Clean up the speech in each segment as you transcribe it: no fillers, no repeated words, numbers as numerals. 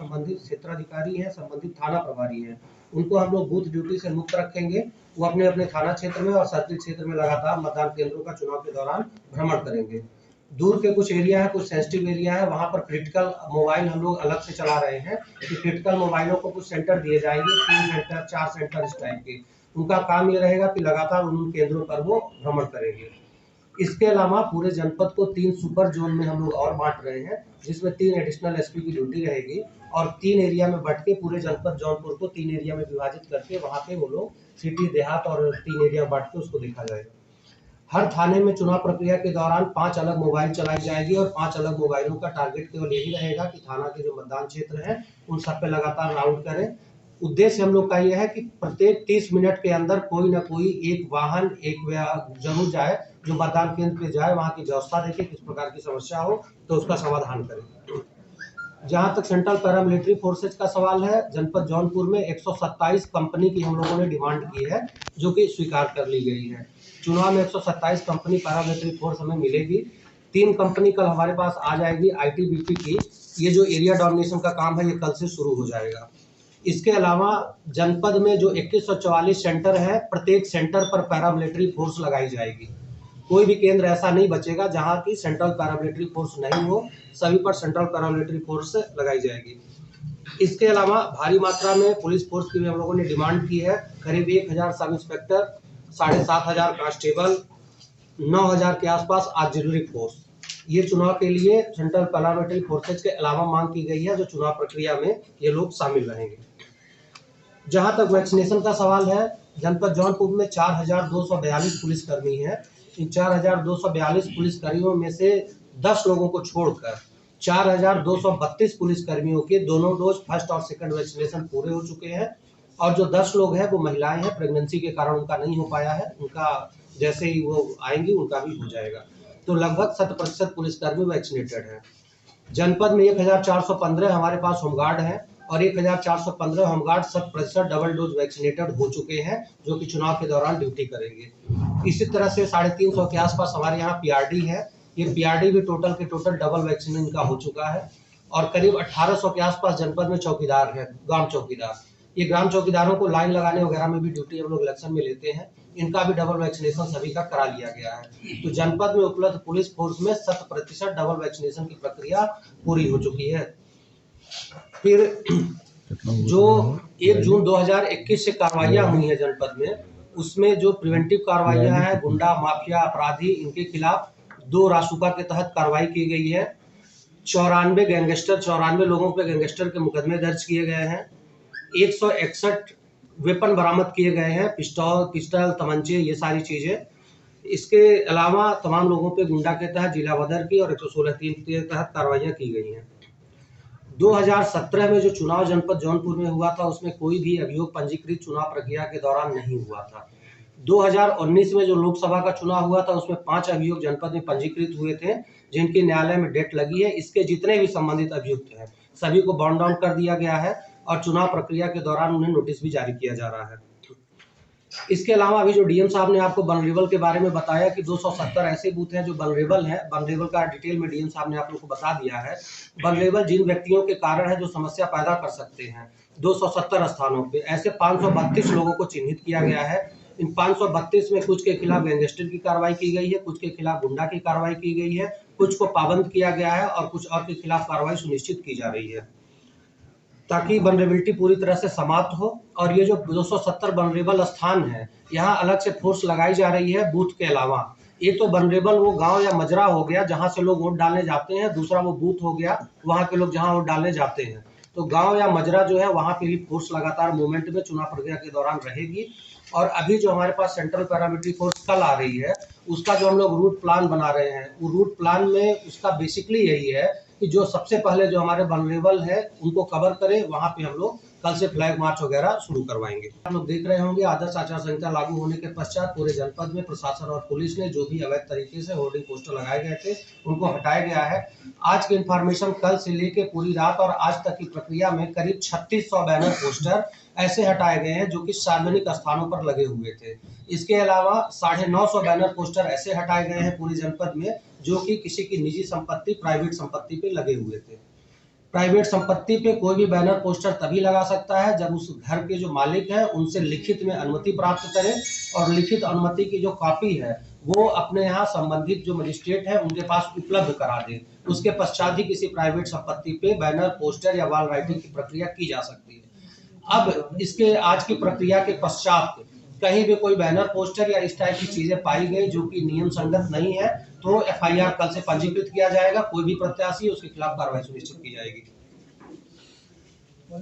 संबंधित क्षेत्राधिकारी हैं, संबंधित थाना प्रभारी हैं, उनको हम लोग बूथ ड्यूटी से मुक्त रखेंगे। वो अपने अपने थाना क्षेत्र में और सर्किल क्षेत्र में लगातार मतदान केंद्रों का चुनाव के दौरान भ्रमण करेंगे। दूर के कुछ एरिया है, कुछ सेंसिटिव एरिया है, वहां पर क्रिटिकल मोबाइल हम लोग अलग से चला रहे हैं कि क्रिटिकल मोबाइलों को कुछ सेंटर दिए जाएंगे, 3 सेंटर 4 सेंटर इस टाइप के। उनका काम ये रहेगा कि लगातार उन केंद्रों पर वो भ्रमण करेंगे। इसके अलावा पूरे जनपद को 3 सुपर जोन में हम लोग और बांट रहे हैं, जिसमें 3 एडिशनल एसपी की ड्यूटी रहेगी और 3 एरिया में बट के पूरे जनपद जौनपुर को 3 एरिया में विभाजित करके वहां पे वो लोग सिटी देहात और 3 एरिया बांट के उसको देखा जाएगा। हर थाने में चुनाव प्रक्रिया के दौरान 5 अलग मोबाइल चलाई जाएगी और 5 अलग मोबाइलों का टारगेट केवल यही रहेगा कि थाना के जो मतदान क्षेत्र है उन सब पे लगातार राउंड करें। उद्देश्य हम लोग का यह है कि प्रत्येक 30 मिनट के अंदर कोई ना कोई एक वाहन जरूर जाए, जो मतदान केंद्र पे जाए, वहां की व्यवस्था देखे, किस प्रकार की समस्या हो तो उसका समाधान करें। जहां तक सेंट्रल पैरामिलिट्री फोर्सेज का सवाल है, जनपद जौनपुर में 127 कंपनी की हम लोगों ने डिमांड की है, जो कि स्वीकार कर ली गई है। चुनाव में 127 कंपनी पैरामिलिट्री फोर्स हमें मिलेगी। 3 कंपनी कल हमारे पास आ जाएगी आईटीबीपी की। ये जो एरिया डोमिनेशन का काम है ये कल से शुरू हो जाएगा। इसके अलावा जनपद में जो 2144 सेंटर है, प्रत्येक सेंटर पर पैरामिलिट्री फोर्स लगाई जाएगी। कोई भी केंद्र ऐसा नहीं बचेगा जहां की सेंट्रल पैरामिलिट्री फोर्स नहीं हो, सभी पर सेंट्रल पैरामिलिट्री फोर्स लगाई जाएगी। इसके अलावा भारी मात्रा में पुलिस फोर्स की भी हम लोगों ने डिमांड की है। करीब 1000 सब इंस्पेक्टर, 7500 कांस्टेबल, 9000 के आसपास ऑक्सिलरी फोर्स, ये चुनाव के लिए सेंट्रल पैरामिलिट्री फोर्सेज के अलावा मांग की गई है, जो चुनाव प्रक्रिया में ये लोग शामिल रहेंगे। जहां तक वैक्सीनेशन का सवाल है, जनपद जौनपुर में 4242 पुलिसकर्मी हैं। इन 4242 पुलिसकर्मियों में से 10 लोगों को छोड़कर 4232 पुलिसकर्मियों के दोनों डोज फर्स्ट और सेकंड वैक्सीनेशन पूरे हो चुके हैं और जो 10 लोग हैं वो महिलाएं हैं, प्रेगनेंसी के कारण उनका नहीं हो पाया है, उनका जैसे ही वो आएंगी उनका भी हो जाएगा। तो लगभग 100% पुलिसकर्मी वैक्सीनेटेड हैं। जनपद में 1415 हमारे पास होमगार्ड हैं और 1415 होमगार्ड 100% डबल डोज वैक्सीनेटेड हो चुके हैं, जो कि चुनाव के दौरान ड्यूटी करेंगे। इसी तरह से 350 के आसपास हमारे यहाँ पीआरडी है। ये पीआरडी भी टोटल के टोटल डबल वैक्सीन इनका हो चुका है और करीब 1800 के आसपास जनपद में चौकीदार है, ग्राम चौकीदार। ये ग्राम चौकीदारों को लाइन लगाने वगैरह में भी ड्यूटी हम लोग इलेक्शन में लेते हैं, इनका भी डबल वैक्सीनेशन सभी का करा लिया गया है। तो जनपद में उपलब्ध पुलिस फोर्स में 100% डबल वैक्सीनेशन की प्रक्रिया पूरी हो चुकी है। फिर जो 1 जून 2021 से कार्रवाइयां हुई है जनपद में, उसमें जो प्रिवेंटिव कार्रवाइयां हैं, गुंडा माफिया अपराधी, इनके खिलाफ 2 रासुका के तहत कार्रवाई की गई है। 94 लोगों पे गैंगस्टर के मुकदमे दर्ज किए गए हैं। 161 वेपन बरामद किए गए हैं, पिस्टल, तमंचे, ये सारी चीजें। इसके अलावा तमाम लोगों पे गुंडा के तहत जिला बदर की और 116(3) के तहत कार्रवाइयां की गई हैं। 2017 में जो चुनाव जनपद जौनपुर में हुआ था, उसमें कोई भी अभियोग पंजीकृत चुनाव प्रक्रिया के दौरान नहीं हुआ था। 2019 में जो लोकसभा का चुनाव हुआ था, उसमें 5 अभियोग जनपद में पंजीकृत हुए थे, जिनकी न्यायालय में डेट लगी है। इसके जितने भी संबंधित अभियुक्त हैं, सभी को बाउंड डाउन कर दिया गया है और चुनाव प्रक्रिया के दौरान उन्हें नोटिस भी जारी किया जा रहा है। इसके अलावा अभी जो डीएम साहब ने आपको वल्नरेबल के बारे में बताया कि 270 ऐसे बूथ हैं जो वल्नरेबल हैं। वल्नरेबल का डिटेल में डीएम साहब ने आप लोग को बता दिया है। वल्नरेबल जिन व्यक्तियों के कारण है जो समस्या पैदा कर सकते हैं, 270 स्थानों पे ऐसे 532 लोगों को चिन्हित किया गया है। इन 532 में कुछ के खिलाफ गैंगस्टर की कार्रवाई की गई है, कुछ के खिलाफ गुंडा की कार्रवाई की गई है, कुछ को पाबंद किया गया है और कुछ और के खिलाफ कार्रवाई सुनिश्चित की जा रही है, ताकि वल्नरेबिलिटी पूरी तरह से समाप्त हो। और ये जो 270 वल्नरेबल स्थान है, यहाँ अलग से फोर्स लगाई जा रही है बूथ के अलावा। एक तो वल्नरेबल वो गांव या मजरा हो गया जहां से लोग वोट डालने जाते हैं, दूसरा वो बूथ हो गया वहां के लोग जहां वोट डालने जाते हैं। तो गांव या मजरा जो है वहां पे भी फोर्स लगातार मूवमेंट में चुनाव प्रक्रिया के दौरान रहेगी। और अभी जो हमारे पास सेंट्रल पैरामिलिट्री फोर्स कल आ रही है, उसका जो हम लोग रूट प्लान बना रहे हैं, वो रूट प्लान में उसका बेसिकली यही है कि जो सबसे पहले जो हमारे वल्नरेबल है उनको कवर करें, वहां पे हम लोग कल से फ्लैग मार्च वगैरह शुरू करवाएंगे। आप लोग देख रहे होंगे, आदर्श आचार संहिता लागू होने के पश्चात पूरे जनपद में प्रशासन और पुलिस ने जो भी अवैध तरीके से होर्डिंग पोस्टर लगाए गए थे उनको हटाया गया है। आज की इंफॉर्मेशन कल से लेके पूरी रात और आज तक की प्रक्रिया में करीब 3600 बैनर पोस्टर ऐसे हटाए गए हैं जो कि सार्वजनिक स्थानों पर लगे हुए थे। इसके अलावा 950 बैनर पोस्टर ऐसे हटाए गए हैं पूरे जनपद में जो कि किसी की निजी संपत्ति, प्राइवेट संपत्ति पे लगे हुए थे। प्राइवेट संपत्ति पे कोई भी बैनर पोस्टर तभी लगा सकता है जब उस घर के जो मालिक है उनसे लिखित में अनुमति प्राप्त करें, और लिखित अनुमति की जो कॉपी है वो अपने यहाँ संबंधित जो मजिस्ट्रेट है उनके पास उपलब्ध करा दे। उसके पश्चात ही किसी प्राइवेट संपत्ति पे बैनर, पोस्टर या वॉल राइटिंग की प्रक्रिया की जा सकती है। अब इसके आज की प्रक्रिया के पश्चात कहीं भी कोई बैनर, पोस्टर या इस टाइप की चीजें पाई गई जो कि नियम संगत नहीं है तो एफआईआर कल से पंजीकृत किया जाएगा। कोई भी प्रत्याशी उसके खिलाफ कार्रवाई सुनिश्चित की जाएगी।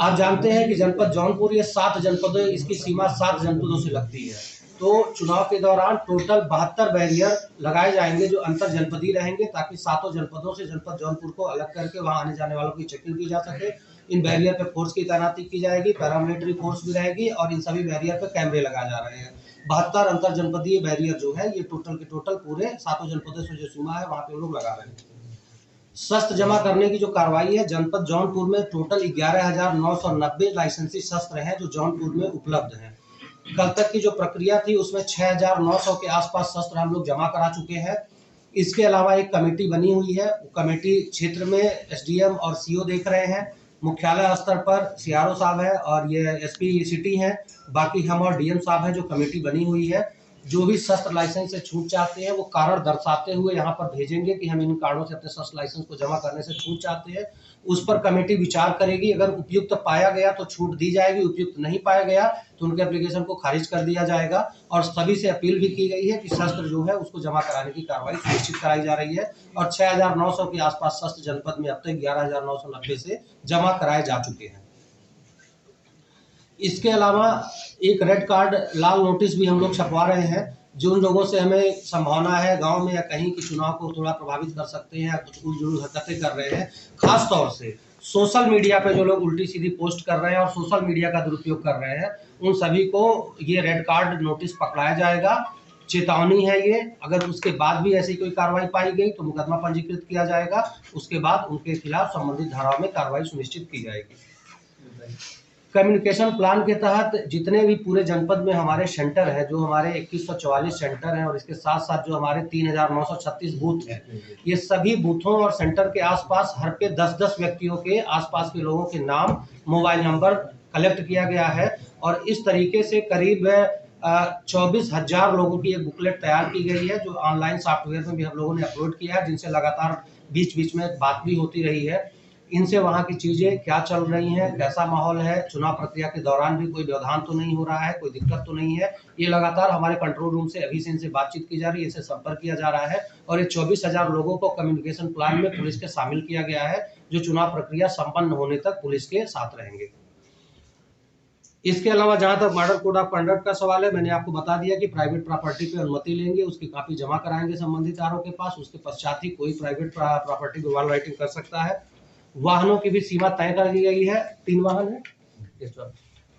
आप जानते हैं कि जनपद जौनपुर ये 7 जनपदों, इसकी सीमा 7 जनपदों से लगती है। तो चुनाव के दौरान टोटल 72 बैरियर लगाए जाएंगे जो अंतर जनपदीय रहेंगे, ताकि 7 जनपदों से जनपद जौनपुर को अलग करके वहां आने जाने वालों की चेकिंग की जा सके। इन बैरियर पे फोर्स की तैनाती की जाएगी, पैरामिलिट्री फोर्स भी रहेगी, और इन सभी बैरियर पे कैमरे लगाए जा रहे हैं। 72 अंतर जनपदीय बैरियर जो है ये टोटल के टोटल पूरे 7 जनपदों से जो सीमा है वहां पे लोग लगा रहे हैं। शस्त्र जमा करने की जो कार्रवाई है, जनपद जौनपुर में टोटल 11,990 लाइसेंसी शस्त्र हैं जो जौनपुर में उपलब्ध हैं। कल तक की जो प्रक्रिया थी उसमें 6,900 के आसपास शस्त्र हम लोग जमा करा चुके हैं। इसके अलावा एक कमेटी बनी हुई है, कमेटी क्षेत्र में एसडीएम और सीओ देख रहे हैं। मुख्यालय स्तर पर सीआरओ साहब है और ये एसपी सिटी है, बाकी हम और डीएम साहब है जो कमेटी बनी हुई है। जो भी शस्त्र लाइसेंस से छूट चाहते हैं वो कारण दर्शाते हुए यहाँ पर भेजेंगे कि हम इन कारणों से अपने शस्त्र लाइसेंस को जमा करने से छूट चाहते हैं। उस पर कमेटी विचार करेगी, अगर उपयुक्त पाया गया तो छूट दी जाएगी, उपयुक्त नहीं पाया गया तो उनके एप्लीकेशन को खारिज कर दिया जाएगा। और सभी से अपील भी की गई है कि शस्त्र जो है उसको जमा कराने की कार्रवाई सुनिश्चित कराई जा रही है। और 6,900 के आसपास शस्त्र जनपद में अब तक 11,990 से जमा कराए जा चुके हैं। इसके अलावा एक रेड कार्ड, लाल नोटिस भी हम लोग छपवा रहे हैं। जो उन लोगों से हमें संभावना है गांव में या कहीं की चुनाव को थोड़ा प्रभावित कर सकते हैं या कुछ उलझुल हरकतें कर रहे हैं, खास तौर से सोशल मीडिया पे जो लोग उल्टी सीधी पोस्ट कर रहे हैं और सोशल मीडिया का दुरुपयोग कर रहे हैं, उन सभी को ये रेड कार्ड नोटिस पकड़ाया जाएगा। चेतावनी है ये, अगर उसके बाद भी ऐसी कोई कार्रवाई पाई गई तो मुकदमा पंजीकृत किया जाएगा। उसके बाद उनके खिलाफ संबंधित धाराओं में कार्रवाई सुनिश्चित की जाएगी। कम्युनिकेशन प्लान के तहत जितने भी पूरे जनपद में हमारे सेंटर है, जो हमारे 2144 सेंटर हैं और इसके साथ साथ जो हमारे 3,936 बूथ हैं, ये सभी बूथों और सेंटर के आसपास हर पे 10-10 व्यक्तियों के आसपास के लोगों के नाम, मोबाइल नंबर कलेक्ट किया गया है। और इस तरीके से करीब 24,000 लोगों की एक बुकलेट तैयार की गई है जो ऑनलाइन सॉफ्टवेयर में भी हम लोगों ने अपलोड किया है, जिनसे लगातार बीच बीच में बात भी होती रही है। इनसे वहाँ की चीज़ें क्या चल रही हैं, कैसा माहौल है, चुनाव प्रक्रिया के दौरान भी कोई व्यवधान तो नहीं हो रहा है, कोई दिक्कत तो नहीं है, ये लगातार हमारे कंट्रोल रूम से अभी से इनसे बातचीत की जा रही है, इनसे संपर्क किया जा रहा है। और ये 24,000 लोगों को कम्युनिकेशन प्लान में पुलिस के शामिल किया गया है, जो चुनाव प्रक्रिया संपन्न होने तक पुलिस के साथ रहेंगे। इसके अलावा जहां तक मॉडल कोड ऑफ कंडक्ट का सवाल है, मैंने आपको बता दिया कि प्राइवेट प्रॉपर्टी पे अनुमति लेंगे, उसकी कॉपी जमा कराएंगे संबंधित आरओ के पास, उसके पश्चात ही कोई प्राइवेट प्रॉपर्टी पे वॉल राइटिंग कर सकता है। वाहनों की भी सीमा तय कर दी गई है, 3 वाहन है,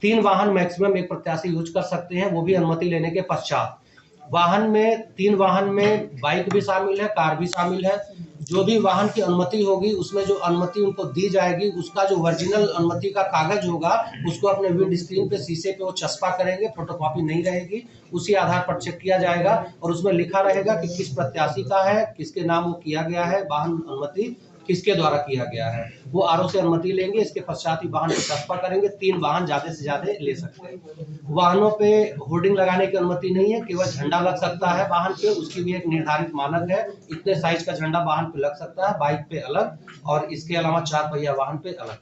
3 वाहन मैक्सिमम एक प्रत्याशी यूज कर सकते हैं, वो भी अनुमति लेने के पश्चात। वाहन में 3 वाहन में बाइक भी शामिल है, कार भी शामिल है। जो भी वाहन की अनुमति होगी उसमें जो अनुमति उनको दी जाएगी उसका जो ओरिजिनल अनुमति का कागज होगा उसको अपने विंड स्क्रीन पे शीशे पे वो चस्पा करेंगे, फोटोकॉपी नहीं रहेगी, उसी आधार पर चेक किया जाएगा और उसमें लिखा रहेगा कि किस प्रत्याशी का है, किसके नाम वो किया गया है, वाहन अनुमति किसके द्वारा किया गया है। वो आरओ से अनुमति लेंगे, इसके पश्चात ही वाहन को चस्पा करेंगे। 3 वाहन ज्यादा से ज्यादा ले सकते हैं। वाहनों पे होर्डिंग लगाने की अनुमति नहीं है, केवल झंडा लग सकता है वाहन पे, उसकी भी एक निर्धारित मानक है, इतने साइज का झंडा वाहन पे लग सकता है, बाइक पे अलग और इसके अलावा 4 पहिया वाहन पे अलग।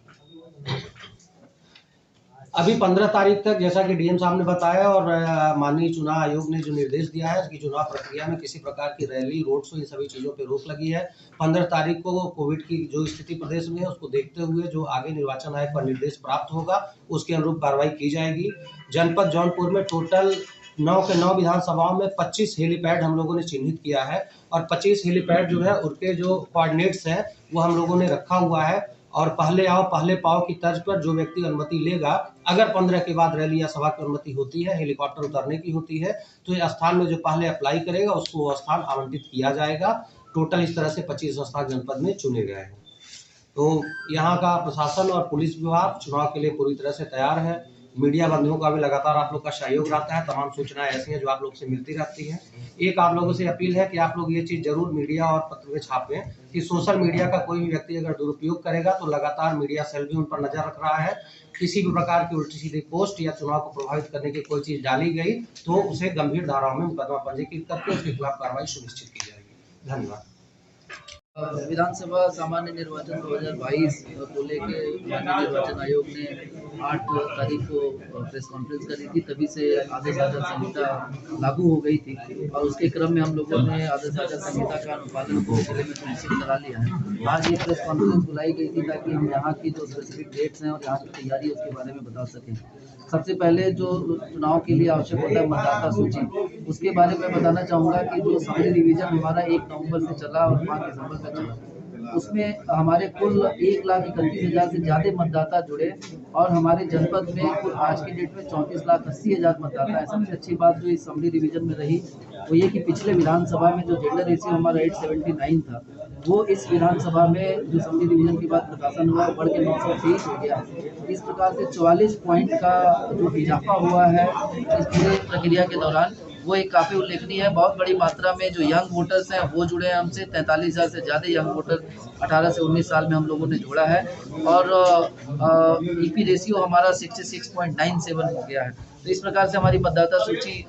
अभी 15 तारीख तक, जैसा कि डीएम साहब ने बताया और माननीय चुनाव आयोग ने जो निर्देश दिया है कि चुनाव प्रक्रिया में किसी प्रकार की रैली, रोड शो, इन सभी चीज़ों पे रोक लगी है। 15 तारीख को कोविड की जो स्थिति प्रदेश में है उसको देखते हुए जो आगे निर्वाचन आयोग का निर्देश प्राप्त होगा उसके अनुरूप कार्रवाई की जाएगी। जनपद जौनपुर में टोटल 9 के 9 विधानसभाओं में 25 हेलीपैड हम लोगों ने चिन्हित किया है और 25 हेलीपैड जो है उनके जो कोऑर्डिनेट्स हैं वो हम लोगों ने रखा हुआ है। और पहले आओ पहले पाओ की तर्ज पर जो व्यक्ति अनुमति लेगा, अगर 15 के बाद रैली या सभा की अनुमति होती है, हेलीकॉप्टर उतरने की होती है, तो ये स्थान में जो पहले अप्लाई करेगा उसको वो स्थान आवंटित किया जाएगा। टोटल इस तरह से 25 स्थान जनपद में चुने गए हैं। तो यहाँ का प्रशासन और पुलिस विभाग चुनाव के लिए पूरी तरह से तैयार है। मीडिया बंधुओं का भी लगातार आप लोग का सहयोग रहता है। तमाम सूचनाएं ऐसी हैं जो आप लोग से मिलती रहती हैं। एक आप लोगों से अपील है कि आप लोग ये चीज़ जरूर मीडिया और पत्र में छापें कि सोशल मीडिया का कोई भी व्यक्ति अगर दुरुपयोग करेगा तो लगातार मीडिया सेल भी उन पर नजर रख रहा है। किसी भी प्रकार की उल्टी सीधी पोस्ट या चुनाव को प्रभावित करने की कोई चीज डाली गई तो उसे गंभीर धाराओं में मुकदमा पंजीकृत करके उसके खिलाफ कार्रवाई सुनिश्चित की जाएगी। धन्यवाद। विधानसभा सामान्य निर्वाचन 2022 को लेकर माननीय निर्वाचन आयोग ने 8 तारीख को प्रेस कॉन्फ्रेंस करी थी। तभी से आदर्श आचार संहिता लागू हो गई थी और उसके क्रम में हम लोगों ने आदर्श आचार संहिता का अनुपालन को जिले में सुनिश्चित करा लिया है। आज ये प्रेस कॉन्फ्रेंस बुलाई गई थी ताकि हम यहाँ की जो स्पेसिफिक डेट्स हैं और यहाँ की तैयारी है उसके बारे में बता सकें। सबसे पहले जो चुनाव के लिए आवश्यक होता है मतदाता सूची, उसके बारे में बताना चाहूँगा कि जो असम्बली डिवीजन हमारा 1 नवंबर से चला और 5 दिसंबर तक चला, उसमें हमारे कुल 1,31,000 से ज़्यादा मतदाता जुड़े और हमारे जनपद में कुल आज की डेट में 34,80,000 मतदाता है। सबसे अच्छी बात जो इस असम्बली डिवीजन में रही वो ये कि पिछले विधानसभा में जो जेंडर रेशियो हमारा 879 था, वो इस विधानसभा में जो असम्बली डिवीजन के बाद प्रशासन हुआ बढ़ के 923 हो गया। इस प्रकार से 44 पॉइंट का जो इजाफा हुआ है इस पूरे प्रक्रिया के दौरान, वो एक काफ़ी उल्लेखनीय है। बहुत बड़ी मात्रा में जो यंग वोटर्स हैं वो जुड़े हैं हमसे। 43,000 से ज़्यादा यंग वोटर 18 से 19 साल में हम लोगों ने जोड़ा है और ईपी रेशियो हमारा 66.97 हो गया है। तो इस प्रकार से हमारी मतदाता सूची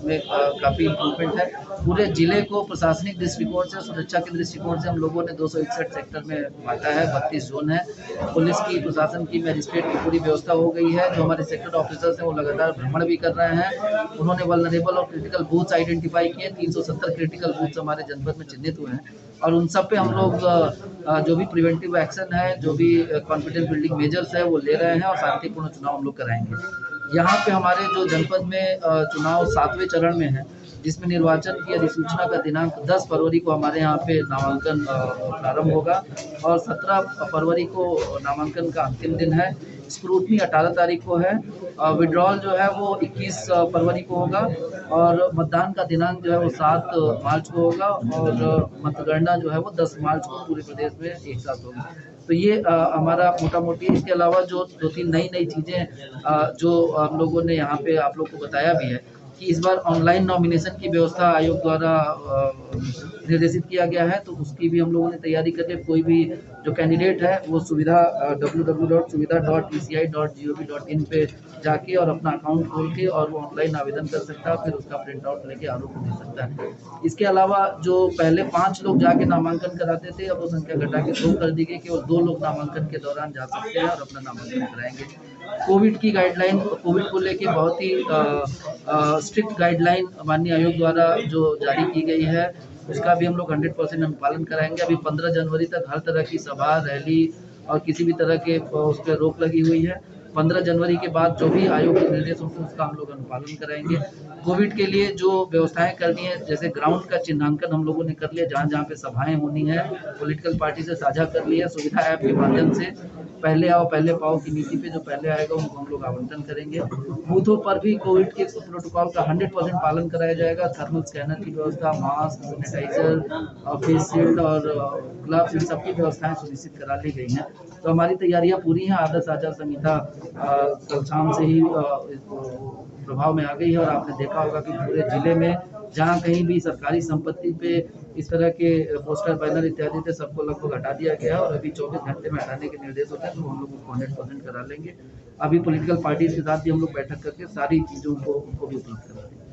में काफ़ी इम्प्रूवमेंट है। पूरे जिले को प्रशासनिक दृष्टिकोण से, सुरक्षा के दृष्टिकोण से हम लोगों ने 261 सेक्टर में बांटा है, 32 जोन है। पुलिस की, प्रशासन की, मैजिस्ट्रेट की पूरी व्यवस्था हो गई है। जो हमारे सेक्टर ऑफिसर्स हैं वो लगातार भ्रमण भी कर रहे हैं। उन्होंने वल्नरेबल और क्रिटिकल बूथ्स आइडेंटिफाई किए। 370 क्रिटिकल बूथ्स हमारे जनपद में चिन्हित हुए हैं और उन सब पे हम लोग जो भी प्रिवेंटिव एक्शन है, जो भी कॉन्फिडेंस बिल्डिंग मेजर्स है वो ले रहे हैं और शांतिपूर्ण चुनाव हम लोग कराएंगे। यहाँ पे हमारे जो जनपद में चुनाव 7वें चरण में है, जिसमें निर्वाचन की अधिसूचना का दिनांक 10 फरवरी को हमारे यहाँ पे नामांकन प्रारंभ होगा और 17 फरवरी को नामांकन का अंतिम दिन है। स्क्रूटनी 18 तारीख को है। विड्रॉल जो है वो 21 फरवरी को होगा और मतदान का दिनांक जो है वो 7 मार्च को होगा और मतगणना जो है वो 10 मार्च को पूरे प्रदेश में एक साथ होगी। तो ये हमारा मोटा मोटी। इसके अलावा जो 2-3 नई चीज़ें जो हम लोगों ने यहाँ पे आप लोग को बताया भी है कि इस बार ऑनलाइन नॉमिनेशन की व्यवस्था आयोग द्वारा निर्देशित किया गया है, तो उसकी भी हम लोगों ने तैयारी करके कोई भी जो कैंडिडेट है वो सुविधा www.suvidha.tci.gov.in पे जाके और अपना अकाउंट खोल के और वो ऑनलाइन आवेदन कर सकता है, फिर उसका प्रिंट आउट लेके आरोप दे सकता है। इसके अलावा जो पहले 5 लोग जाके नामांकन कराते थे, अब वो संख्या घटा के 2 कर दी गई कि वो 2 लोग नामांकन के दौरान जा सकते हैं और अपना नामांकन कराएंगे। कोविड की गाइडलाइन, कोविड को लेके बहुत ही स्ट्रिक्ट गाइडलाइन माननीय आयोग द्वारा जो जारी की गई है उसका भी हम लोग 100% अनुपालन कराएंगे। अभी 15 जनवरी तक हर तरह की सभा, रैली और किसी भी तरह के उस पर रोक लगी हुई है। 15 जनवरी के बाद जो भी आयोग के निर्देश होंगे उसका हम लोग अनुपालन कराएंगे। कोविड के लिए जो व्यवस्थाएं करनी है, जैसे ग्राउंड का चिन्हांकन हम लोगों ने कर लिया, जहाँ जहाँ पे सभाएं होनी है पॉलिटिकल पार्टी से साझा कर लिया। सुविधा ऐप के माध्यम से पहले आओ पहले पाओ की नीति पे जो पहले आएगा उनको हम लोग आवंटन करेंगे। बूथों पर भी कोविड के प्रोटोकॉल का 100% पालन कराया जाएगा। थर्मल स्कैनर की व्यवस्था, मास्क, सैनिटाइजर, फेस शील्ड और ग्लव्स, इन सबकी व्यवस्थाएं सुनिश्चित करा ली गई हैं। तो हमारी तैयारियां पूरी हैं। आदर्श आचार संहिता कल शाम से ही प्रभाव में आ गई है और आपने देखा होगा कि पूरे जिले में जहाँ कहीं भी सरकारी संपत्ति पे इस तरह के पोस्टर, बैनर इत्यादि थे, सबको लगभग हटा दिया गया है और अभी 24 घंटे में हटाने के निर्देश होते हैं, तो हम लोग उसको 100% करा लेंगे। अभी पॉलिटिकल पार्टीज के साथ भी हम लोग बैठक करके सारी चीज़ों को उनको भी उपलब्ध करा देंगे।